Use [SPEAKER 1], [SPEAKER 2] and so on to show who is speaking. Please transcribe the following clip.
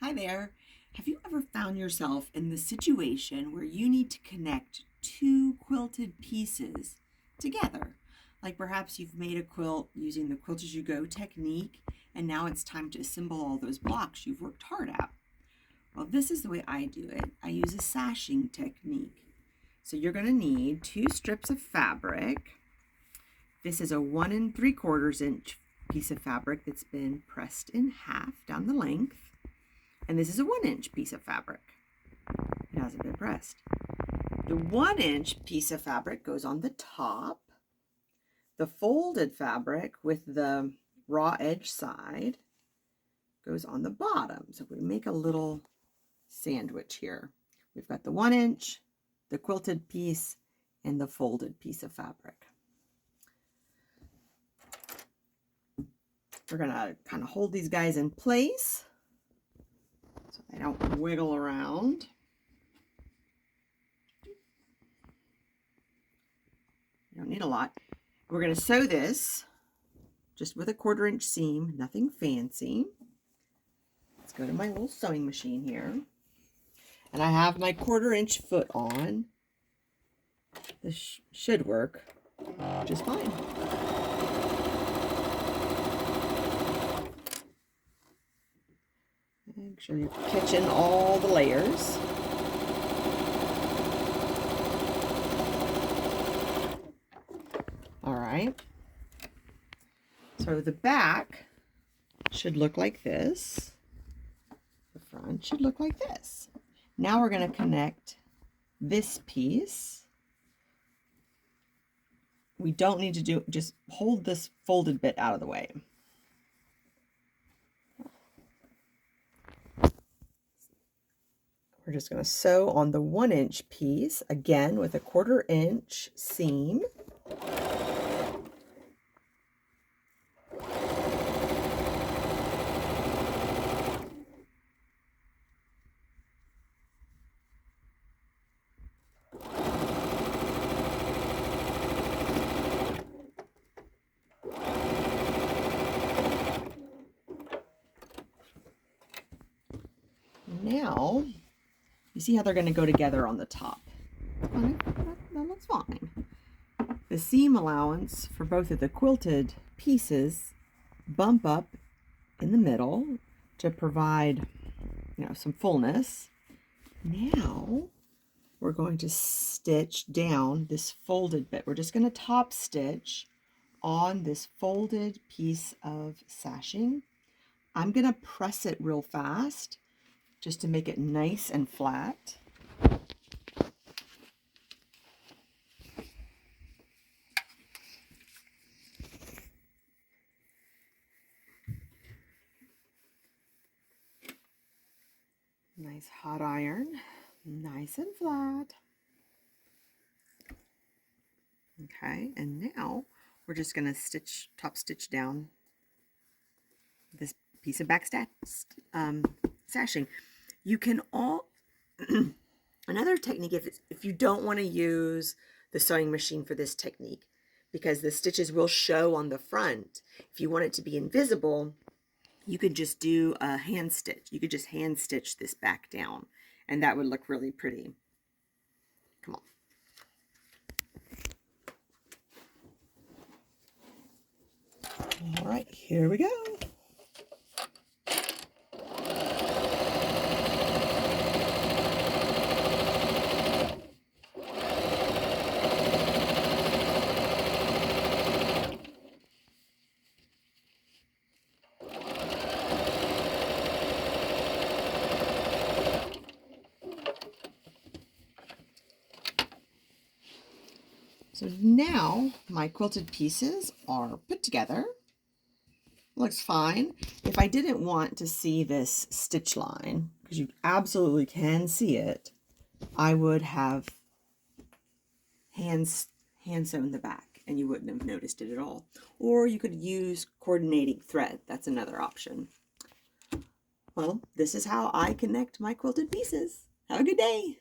[SPEAKER 1] Hi there. Have you ever found yourself in the situation where you need to connect two quilted pieces together? Like perhaps you've made a quilt using the quilt as you go technique, and now it's time to assemble all those blocks you've worked hard at. Well, this is the way I do it. I use a sashing technique. So you're going to need 2 strips of fabric. This is a 1 3/4 inch piece of fabric that's been pressed in half down the length. And this is a 1 inch piece of fabric. It hasn't been pressed. The 1 inch piece of fabric goes on the top. The folded fabric with the raw edge side goes on the bottom. So we make a little sandwich here. We've got the 1 inch, the quilted piece, and the folded piece of fabric. We're gonna kind of hold these guys in place so they don't wiggle around. You don't need a lot. We're going to sew this just with a 1/4 inch seam, nothing fancy. Let's go to my little sewing machine here. And I have my 1/4 inch foot on. This should work just fine. Make sure you catch in all the layers. All right. So the back should look like this. The front should look like this. Now we're going to connect this piece. We don't need to just hold this folded bit out of the way. We're just going to sew on the 1 inch piece, again with a 1/4 inch seam. Now, you see how they're going to go together on the top. That looks fine. The seam allowance for both of the quilted pieces bump up in the middle to provide, some fullness. Now, we're going to stitch down this folded bit. We're just going to top stitch on this folded piece of sashing. I'm going to press it real fast just to make it nice and flat. Nice hot iron, nice and flat. Okay, and now we're just going to top stitch down this piece of back sashing. You can another technique, if you don't want to use the sewing machine for this technique, because the stitches will show on the front, if you want it to be invisible, you could just do a hand stitch. You could just hand stitch this back down, and that would look really pretty. Come on. All right, here we go. So now my quilted pieces are put together. Looks fine. If I didn't want to see this stitch line, because you absolutely can see it, I would have hand sewn the back and you wouldn't have noticed it at all. Or you could use coordinating thread. That's another option. Well, this is how I connect my quilted pieces. Have a good day.